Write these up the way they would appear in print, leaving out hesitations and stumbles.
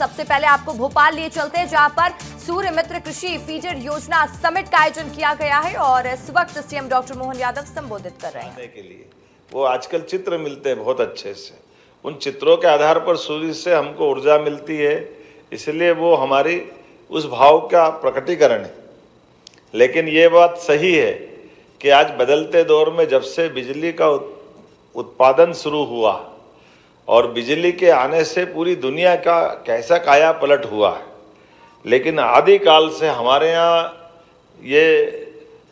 सबसे पहले आपको भोपाल लिए चलते हैं, जहां पर सूर्य मित्र कृषि फीडर योजना समिट का आयोजन किया गया है और इस वक्त सीएम डॉक्टर मोहन यादव संबोधित कर रहे हैं। के लिए वो आजकल चित्र मिलते हैं बहुत अच्छे से, उन चित्रों के आधार पर सूर्य से हमको ऊर्जा मिलती है, इसलिए वो हमारी उस भाव का प्रकटीकरण है। लेकिन ये बात सही है कि आज बदलते दौर में जब से बिजली का उत्पादन शुरू हुआ और बिजली के आने से पूरी दुनिया का कैसा काया पलट हुआ है, लेकिन आदिकाल से हमारे यहाँ ये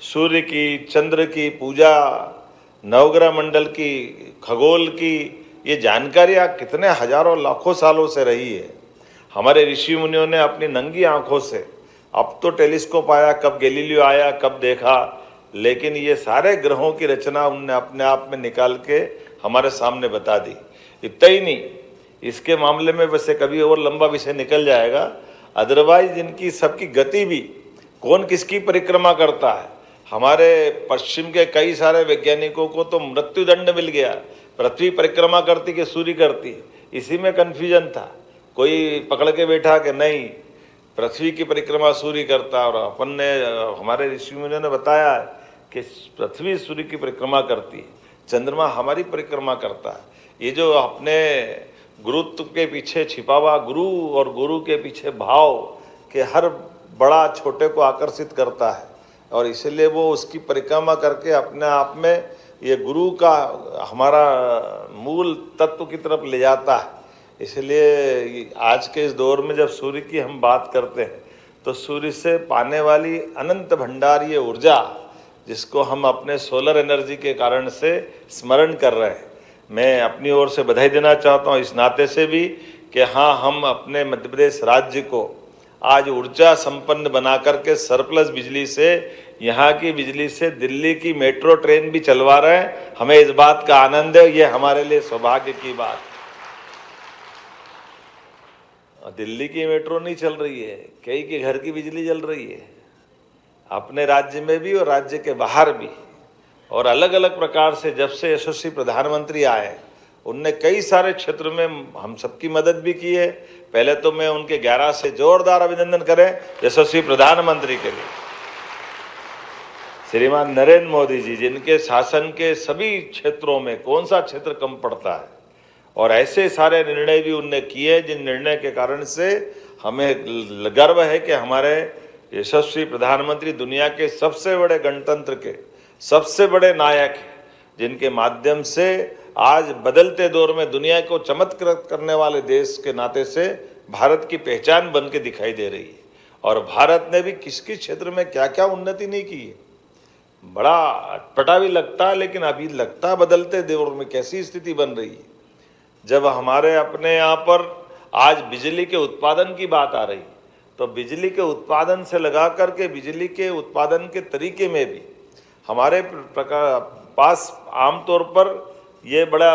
सूर्य की, चंद्र की पूजा, नवग्रह मंडल की, खगोल की ये जानकारियाँ कितने हजारों लाखों सालों से रही है। हमारे ऋषि मुनियों ने अपनी नंगी आंखों से, अब तो टेलीस्कोप आया, कब गैलीलियो आया, कब देखा, लेकिन ये सारे ग्रहों की रचना उनने अपने आप में निकाल के हमारे सामने बता दी। इतना ही नहीं, इसके मामले में वैसे कभी और लंबा विषय निकल जाएगा, अदरवाइज इनकी सबकी गति भी, कौन किसकी परिक्रमा करता है। हमारे पश्चिम के कई सारे वैज्ञानिकों को तो मृत्युदंड मिल गया, पृथ्वी परिक्रमा करती कि सूर्य करती, इसी में कन्फ्यूजन था। कोई पकड़ के बैठा कि नहीं पृथ्वी की परिक्रमा सूर्य करता, और अपन ने, हमारे ऋषि मुनियों ने बताया कि पृथ्वी सूर्य की परिक्रमा करती है, चंद्रमा हमारी परिक्रमा करता है। ये जो अपने गुरुत्व के पीछे छिपा हुआ गुरु और गुरु के पीछे भाव के हर बड़ा छोटे को आकर्षित करता है, और इसलिए वो उसकी परिक्रमा करके अपने आप में ये गुरु का हमारा मूल तत्व की तरफ ले जाता है। इसलिए आज के इस दौर में जब सूर्य की हम बात करते हैं तो सूर्य से पाने वाली अनंत भंडार ये ऊर्जा, जिसको हम अपने सोलर एनर्जी के कारण से स्मरण कर रहे हैं, मैं अपनी ओर से बधाई देना चाहता हूँ इस नाते से भी कि हाँ, हम अपने मध्य प्रदेश राज्य को आज ऊर्जा संपन्न बना करके सरप्लस बिजली से, यहाँ की बिजली से दिल्ली की मेट्रो ट्रेन भी चलवा रहे हैं। हमें इस बात का आनंद है, ये हमारे लिए सौभाग्य की बात। दिल्ली की मेट्रो नहीं चल रही है, कई के घर की बिजली चल रही है, अपने राज्य में भी और राज्य के बाहर भी। और अलग अलग प्रकार से जब से यशस्वी प्रधानमंत्री आए, उनने कई सारे क्षेत्र में हम सबकी मदद भी की है। पहले तो मैं उनके 11 से जोरदार अभिनंदन करें यशस्वी प्रधानमंत्री के लिए, श्रीमान नरेंद्र मोदी जी, जिनके शासन के सभी क्षेत्रों में कौन सा क्षेत्र कम पड़ता है, और ऐसे सारे निर्णय भी उनने किए जिन निर्णय के कारण से हमें गर्व है कि हमारे यशस्वी प्रधानमंत्री दुनिया के सबसे बड़े गणतंत्र के सबसे बड़े नायक हैं, जिनके माध्यम से आज बदलते दौर में दुनिया को चमत्कृत करने वाले देश के नाते से भारत की पहचान बन के दिखाई दे रही है। और भारत ने भी किस किस क्षेत्र में क्या क्या उन्नति नहीं की है, बड़ा अटपटा भी लगता है, लेकिन अभी लगता है बदलते दौर में कैसी स्थिति बन रही है। जब हमारे अपने यहाँ पर आज बिजली के उत्पादन की बात आ रही, तो बिजली के उत्पादन से लगा करके बिजली के उत्पादन के तरीके में भी हमारे पास आमतौर पर ये बड़ा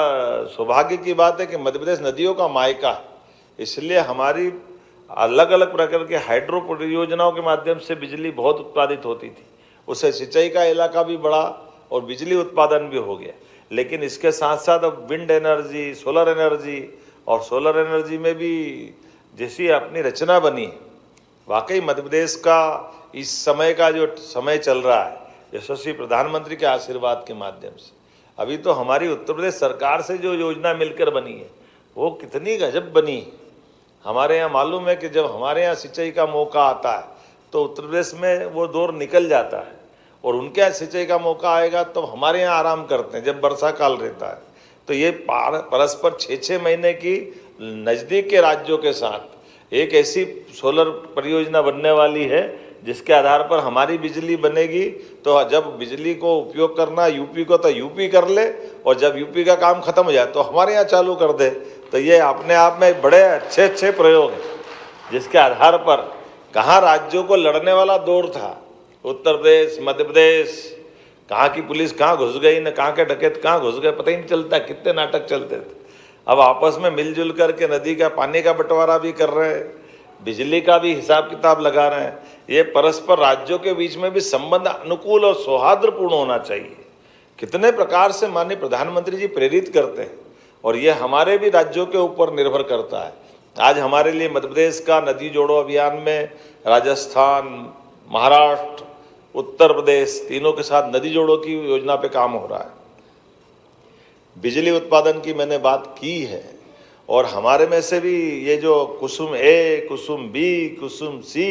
सौभाग्य की बात है कि मध्य प्रदेश नदियों का मायका है, इसलिए हमारी अलग अलग प्रकार के हाइड्रो परियोजनाओं के माध्यम से बिजली बहुत उत्पादित होती थी, उससे सिंचाई का इलाका भी बढ़ा और बिजली उत्पादन भी हो गया। लेकिन इसके साथ साथ अब विंड एनर्जी, सोलर एनर्जी, और सोलर एनर्जी में भी जैसी अपनी रचना बनी, वाकई मध्य प्रदेश का इस समय का जो समय चल रहा है यशस्वी प्रधानमंत्री के आशीर्वाद के माध्यम से, अभी तो हमारी उत्तर प्रदेश सरकार से जो योजना मिलकर बनी है वो कितनी गजब बनी। हमारे यहाँ मालूम है कि जब हमारे यहाँ सिंचाई का मौका आता है तो उत्तर प्रदेश में वो दौर निकल जाता है, और उनके यहाँ सिंचाई का मौका आएगा तो हमारे यहाँ आराम करते हैं जब वर्षा काल रहता है। तो ये परस्पर 6-6 महीने की नज़दीक के राज्यों के साथ एक ऐसी सोलर परियोजना बनने वाली है जिसके आधार पर हमारी बिजली बनेगी। तो जब बिजली को उपयोग करना यूपी को तो यूपी कर ले, और जब यूपी का काम खत्म हो जाए तो हमारे यहाँ चालू कर दे। तो ये अपने आप में बड़े अच्छे प्रयोग हैं, जिसके आधार पर कहाँ राज्यों को लड़ने वाला दौर था, उत्तर प्रदेश, मध्य प्रदेश, कहाँ की पुलिस कहाँ घुस गई, न कहाँ के डकैत कहाँ घुस गए, पता ही नहीं चलता, कितने नाटक चलते थे। अब आपस में मिलजुल करके नदी का पानी का बंटवारा भी कर रहे हैं, बिजली का भी हिसाब किताब लगा रहे हैं। ये परस्पर राज्यों के बीच में भी संबंध अनुकूल और सौहार्दपूर्ण होना चाहिए। कितने प्रकार से माननीय प्रधानमंत्री जी प्रेरित करते हैं, और ये हमारे भी राज्यों के ऊपर निर्भर करता है। आज हमारे लिए मध्य प्रदेश का नदी जोड़ो अभियान में राजस्थान, महाराष्ट्र, उत्तर प्रदेश तीनों के साथ नदी जोड़ो की योजना पे काम हो रहा है। बिजली उत्पादन की मैंने बात की है और हमारे में से भी ये जो कुसुम ए, कुसुम बी, कुसुम सी,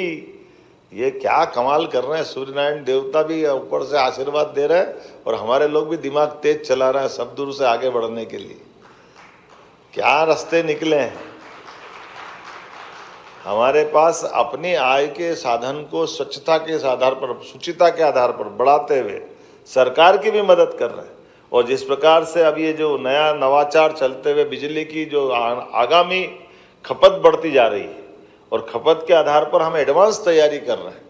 ये क्या कमाल कर रहे हैं। सूर्यनारायण देवता भी ऊपर से आशीर्वाद दे रहे हैं और हमारे लोग भी दिमाग तेज चला रहे हैं सब दूर से आगे बढ़ने के लिए। क्या रास्ते निकले हैं। हमारे पास अपनी आय के साधन को स्वच्छता के आधार पर, शुचिता के आधार पर बढ़ाते हुए सरकार की भी मदद कर रहे हैं। और जिस प्रकार से अब ये जो नया नवाचार चलते हुए बिजली की जो आगामी खपत बढ़ती जा रही है और खपत के आधार पर हम एडवांस तैयारी कर रहे हैं।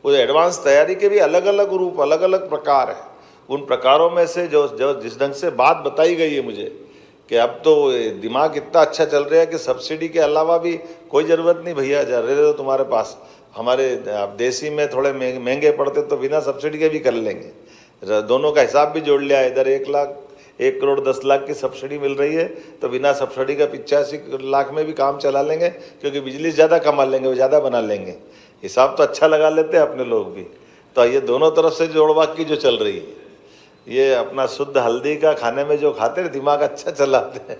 वो एडवांस तैयारी के भी अलग अलग रूप, अलग अलग प्रकार हैं। उन प्रकारों में से जो जिस ढंग से बात बताई गई है मुझे कि अब तो दिमाग इतना अच्छा चल रहा है कि सब्सिडी के अलावा भी कोई ज़रूरत नहीं भैया, जा रहे हो तुम्हारे पास। हमारे देसी में थोड़े महंगे पड़ते तो बिना सब्सिडी के भी कर लेंगे। दोनों का हिसाब भी जोड़ लिया, इधर 1 करोड़ 10 लाख की सब्सिडी मिल रही है तो बिना सब्सिडी का 85 लाख में भी काम चला लेंगे, क्योंकि बिजली ज़्यादा कमा लेंगे, वो ज़्यादा बना लेंगे। हिसाब तो अच्छा लगा लेते हैं अपने लोग भी। तो ये दोनों तरफ से जोड़वा की जो चल रही है, ये अपना शुद्ध हल्दी का खाने में जो खाते हैं दिमाग अच्छा चलाते हैं।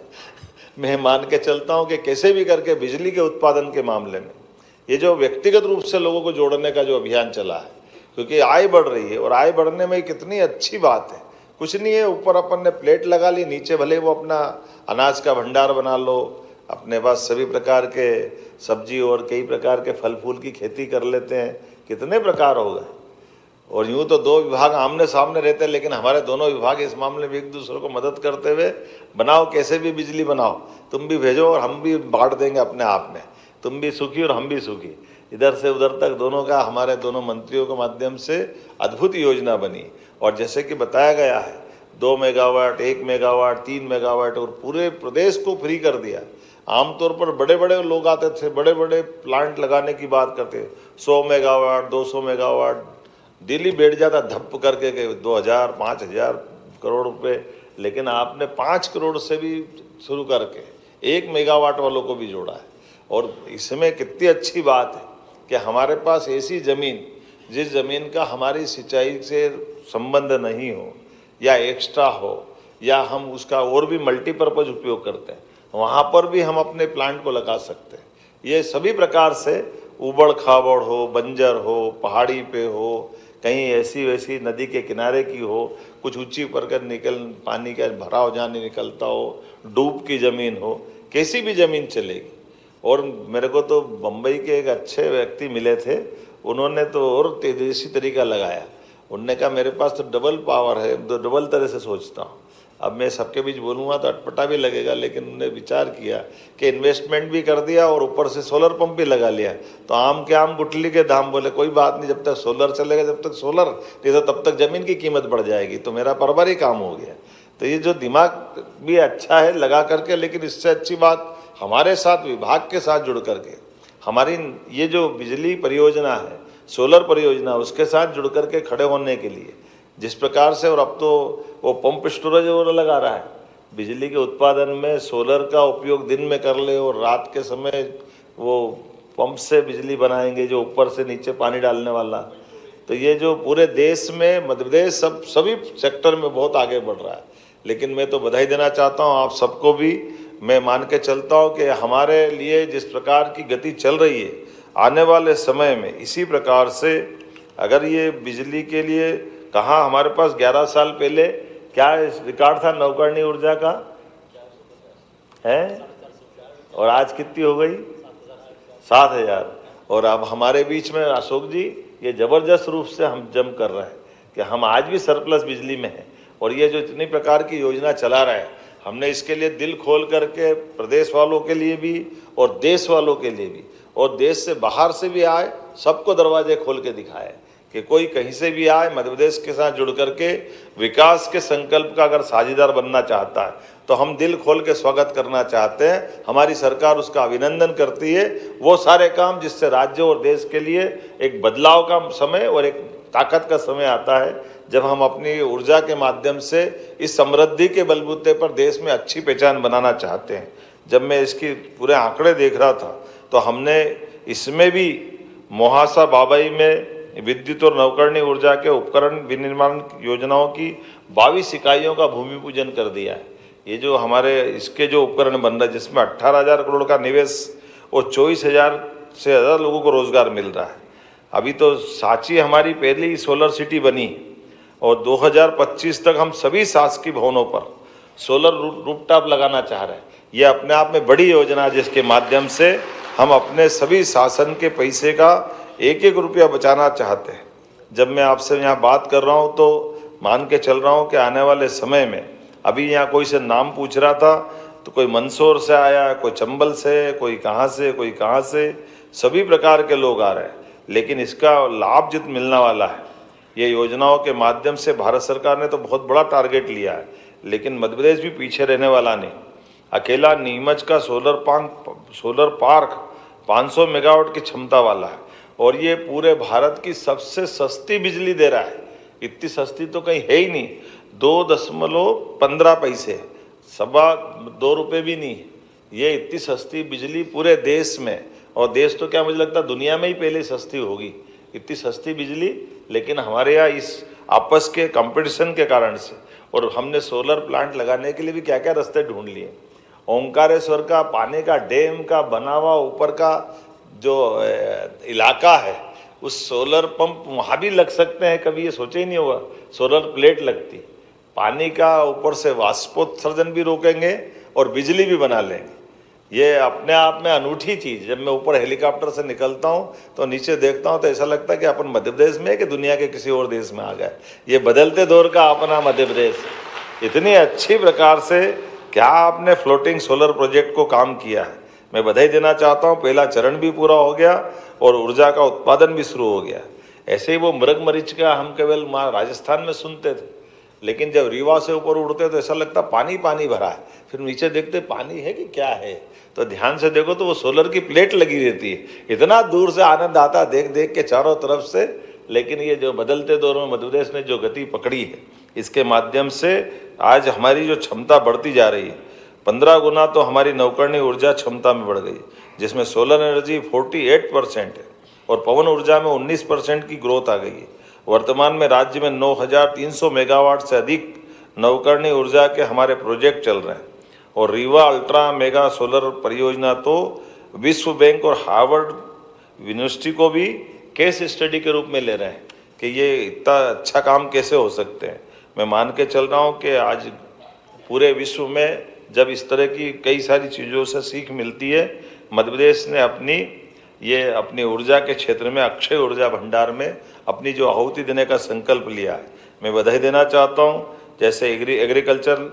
मैं मान के चलता हूँ कि कैसे भी करके बिजली के उत्पादन के मामले में ये जो व्यक्तिगत रूप से लोगों को जोड़ने का जो अभियान चला है, क्योंकि आय बढ़ रही है और आय बढ़ने में कितनी अच्छी बात है। कुछ नहीं है, ऊपर अपन ने प्लेट लगा ली, नीचे भले वो अपना अनाज का भंडार बना लो, अपने पास सभी प्रकार के सब्जी और कई प्रकार के फल फूल की खेती कर लेते हैं। कितने प्रकार हो गए। और यूँ तो 2 विभाग आमने सामने रहते हैं, लेकिन हमारे दोनों विभाग इस मामले में एक दूसरे को मदद करते हुए बनाओ, कैसे भी बिजली बनाओ, तुम भी भेजो और हम भी बांट देंगे अपने आप में। तुम भी सुखी और हम भी सुखी। इधर से उधर तक दोनों का, हमारे दोनों मंत्रियों के माध्यम से अद्भुत योजना बनी। और जैसे कि बताया गया है 2 मेगावाट, 1 मेगावाट, 3 मेगावाट और पूरे प्रदेश को फ्री कर दिया। आमतौर पर बड़े बड़े लोग आते थे, बड़े बड़े प्लांट लगाने की बात करते, 100 मेगावाट, 200 मेगावाट, दिल्ली बैठ जाता धप करके 2000, 5000 करोड़ रुपए। लेकिन आपने 5 करोड़ से भी शुरू करके 1 मेगावाट वालों को भी जोड़ा है। और इसमें कितनी अच्छी बात है कि हमारे पास ऐसी ज़मीन, जिस ज़मीन का हमारी सिंचाई से संबंध नहीं हो या एक्स्ट्रा हो या हम उसका और भी मल्टीपर्पज़ उपयोग करते हैं, वहाँ पर भी हम अपने प्लांट को लगा सकते हैं। ये सभी प्रकार से उबड़ खाबड़ हो, बंजर हो, पहाड़ी पे हो, कहीं ऐसी वैसी नदी के किनारे की हो, कुछ ऊंची पर कर पानी का भराव जहाँ नहीं निकलता हो, डूब की ज़मीन हो, कैसी भी ज़मीन चलेगी। और मेरे को तो बम्बई के एक अच्छे व्यक्ति मिले थे, उन्होंने तो और तेजस्वी तरीका लगाया। उन्होंने कहा मेरे पास तो डबल पावर है, तो डबल तरह से सोचता हूँ। अब मैं सबके बीच बोलूँगा तो अटपटा भी लगेगा, लेकिन उन्होंने विचार किया कि इन्वेस्टमेंट भी कर दिया और ऊपर से सोलर पंप भी लगा लिया। तो आम के आम गुठली के दाम, बोले कोई बात नहीं, जब तक सोलर चलेगा, जब तक सोलर, नहीं तो तब तक ज़मीन की कीमत बढ़ जाएगी। तो मेरा परवर ही काम हो गया। तो ये जो दिमाग भी अच्छा है लगा करके, लेकिन इससे अच्छी बात हमारे साथ विभाग के साथ जुड़ करके हमारी ये जो बिजली परियोजना है, सोलर परियोजना, उसके साथ जुड़ करके खड़े होने के लिए जिस प्रकार से, और अब तो वो पंप स्टोरेज और लगा रहा है बिजली के उत्पादन में, सोलर का उपयोग दिन में कर ले और रात के समय वो पंप से बिजली बनाएंगे जो ऊपर से नीचे पानी डालने वाला। तो ये जो पूरे देश में मध्य प्रदेश सभी सेक्टर में बहुत आगे बढ़ रहा है। लेकिन मैं तो बधाई देना चाहता हूँ आप सबको भी। मैं मान के चलता हूँ कि हमारे लिए जिस प्रकार की गति चल रही है, आने वाले समय में इसी प्रकार से अगर ये बिजली के लिए, कहाँ हमारे पास 11 साल पहले क्या रिकॉर्ड था नवकरणीय ऊर्जा का है, और आज कितनी हो गई? 7000। और अब हमारे बीच में अशोक जी ये ज़बरदस्त रूप से हम जम कर रहे हैं कि हम आज भी सरप्लस बिजली में हैं। और ये जो इतनी प्रकार की योजना चला रहा है, हमने इसके लिए दिल खोल करके प्रदेश वालों के लिए भी और देश वालों के लिए भी और देश से बाहर से भी आए, सबको दरवाजे खोल के दिखाए कि कोई कहीं से भी आए, मध्य प्रदेश के साथ जुड़ करके विकास के संकल्प का अगर साझेदार बनना चाहता है तो हम दिल खोल के स्वागत करना चाहते हैं। हमारी सरकार उसका अभिनंदन करती है। वो सारे काम जिससे राज्य और देश के लिए एक बदलाव का समय और एक ताकत का समय आता है, जब हम अपनी ऊर्जा के माध्यम से इस समृद्धि के बलबूते पर देश में अच्छी पहचान बनाना चाहते हैं। जब मैं इसकी पूरे आंकड़े देख रहा था तो हमने इसमें भी मोहासा बाबई में विद्युत और नवकरणीय ऊर्जा के उपकरण विनिर्माण योजनाओं की 22 इकाइयों का भूमि पूजन कर दिया है। ये जो हमारे इसके जो उपकरण बन रहे हैं जिसमें 18,000 करोड़ का निवेश और 24,000 से ज़्यादा लोगों को रोजगार मिल रहा है। अभी तो सांची हमारी पहली सोलर सिटी बनी और 2025 तक हम सभी शासकीय भवनों पर सोलर रूफटॉप लगाना चाह रहे हैं। ये अपने आप में बड़ी योजना है जिसके माध्यम से हम अपने सभी शासन के पैसे का एक एक रुपया बचाना चाहते हैं। जब मैं आपसे यहाँ बात कर रहा हूँ तो मान के चल रहा हूँ कि आने वाले समय में, अभी यहाँ कोई से नाम पूछ रहा था तो कोई मंदसौर से आया, कोई चंबल से, कोई कहाँ से, सभी प्रकार के लोग आ रहे हैं। लेकिन इसका लाभ जित मिलने वाला है, ये योजनाओं के माध्यम से भारत सरकार ने तो बहुत बड़ा टारगेट लिया है, लेकिन मध्य प्रदेश भी पीछे रहने वाला नहीं। अकेला नीमच का सोलर पार्क 500 मेगावाट की क्षमता वाला है और ये पूरे भारत की सबसे सस्ती बिजली दे रहा है। इतनी सस्ती तो कहीं है ही नहीं, 2.15 पैसे, 2.25 रुपये भी नहीं। ये इतनी सस्ती बिजली पूरे देश में, और देश तो क्या मुझे लगता है दुनिया में ही पहले सस्ती होगी, इतनी सस्ती बिजली। लेकिन हमारे यहाँ इस आपस के कंपटीशन के कारण से, और हमने सोलर प्लांट लगाने के लिए भी क्या क्या रास्ते ढूंढ लिए। ओंकारेश्वर का पानी का डैम का बना हुआ ऊपर का जो इलाका है, उस सोलर पंप वहाँ भी लग सकते हैं। कभी ये सोचे ही नहीं होगा सोलर प्लेट लगती, पानी का ऊपर से वाष्पोत्सर्जन भी रोकेंगे और बिजली भी बना लेंगे। ये अपने आप में अनूठी चीज़। जब मैं ऊपर हेलीकॉप्टर से निकलता हूँ तो नीचे देखता हूँ तो ऐसा लगता है कि अपन मध्य प्रदेश में है कि दुनिया के किसी और देश में आ गए। ये बदलते दौर का अपना मध्य प्रदेश इतनी अच्छी प्रकार से क्या आपने फ्लोटिंग सोलर प्रोजेक्ट को काम किया है। मैं बधाई देना चाहता हूँ, पहला चरण भी पूरा हो गया और ऊर्जा का उत्पादन भी शुरू हो गया। ऐसे ही वो मृग मरीच का हम केवल राजस्थान में सुनते थे, लेकिन जब रीवा से ऊपर उड़ते तो ऐसा लगता पानी पानी भरा है, फिर नीचे देखते पानी है कि क्या है, तो ध्यान से देखो तो वो सोलर की प्लेट लगी रहती है। इतना दूर से आनंद आता देख देख के चारों तरफ से। लेकिन ये जो बदलते दौर में मध्य प्रदेश ने जो गति पकड़ी है, इसके माध्यम से आज हमारी जो क्षमता बढ़ती जा रही है, 15 गुना तो हमारी नवकरणीय ऊर्जा क्षमता में बढ़ गई, जिसमें सोलर एनर्जी 48% है और पवन ऊर्जा में 19% की ग्रोथ आ गई है। वर्तमान में राज्य में 9,300 मेगावाट से अधिक नवकरणीय ऊर्जा के हमारे प्रोजेक्ट चल रहे हैं और रीवा अल्ट्रा मेगा सोलर परियोजना तो विश्व बैंक और हार्वर्ड यूनिवर्सिटी को भी केस स्टडी के रूप में ले रहे हैं कि ये इतना अच्छा काम कैसे हो सकते हैं। मैं मान के चल रहा हूँ कि आज पूरे विश्व में जब इस तरह की कई सारी चीज़ों से सीख मिलती है, मध्य प्रदेश ने अपनी ऊर्जा के क्षेत्र में अक्षय ऊर्जा भंडार में अपनी जो आहुति देने का संकल्प लिया है। मैं बधाई देना चाहता हूँ। जैसे एग्रीकल्चर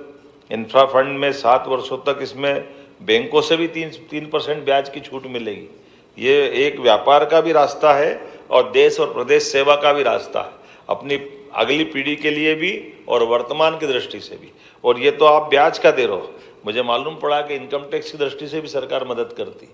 इंफ्रा फंड में 7 वर्षों तक इसमें बैंकों से भी 3% ब्याज की छूट मिलेगी। ये एक व्यापार का भी रास्ता है और देश और प्रदेश सेवा का भी रास्ता है, अपनी अगली पीढ़ी के लिए भी और वर्तमान की दृष्टि से भी। और ये तो आप ब्याज का दे रहे हो, मुझे मालूम पड़ा कि इनकम टैक्स की दृष्टि से भी सरकार मदद करती।